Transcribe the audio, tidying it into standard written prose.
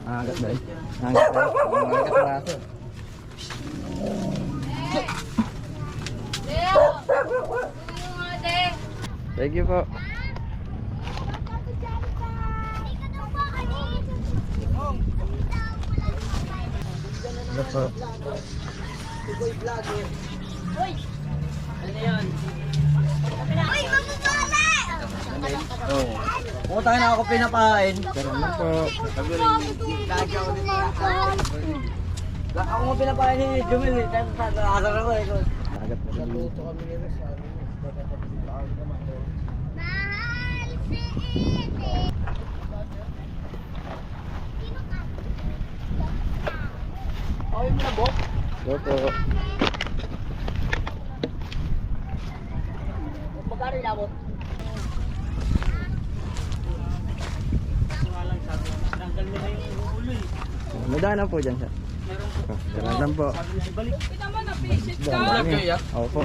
Agat ba eh? Agat ba? Agat raso. Thank you po. Ano po? Oo, tayo na ako pinapain. Salamat po. Ako mo pinapain ni Jumil eh. Kaya sa asar ako eh. Agat po. Luto kami ni Rizal. Mahal si Ite. Ay, mo na bo? Go po. Magkano inabot? Tanggal mo na yung ulo eh. Madaanan po dyan siya. Salamat po. Sabi na ibalik. Opo.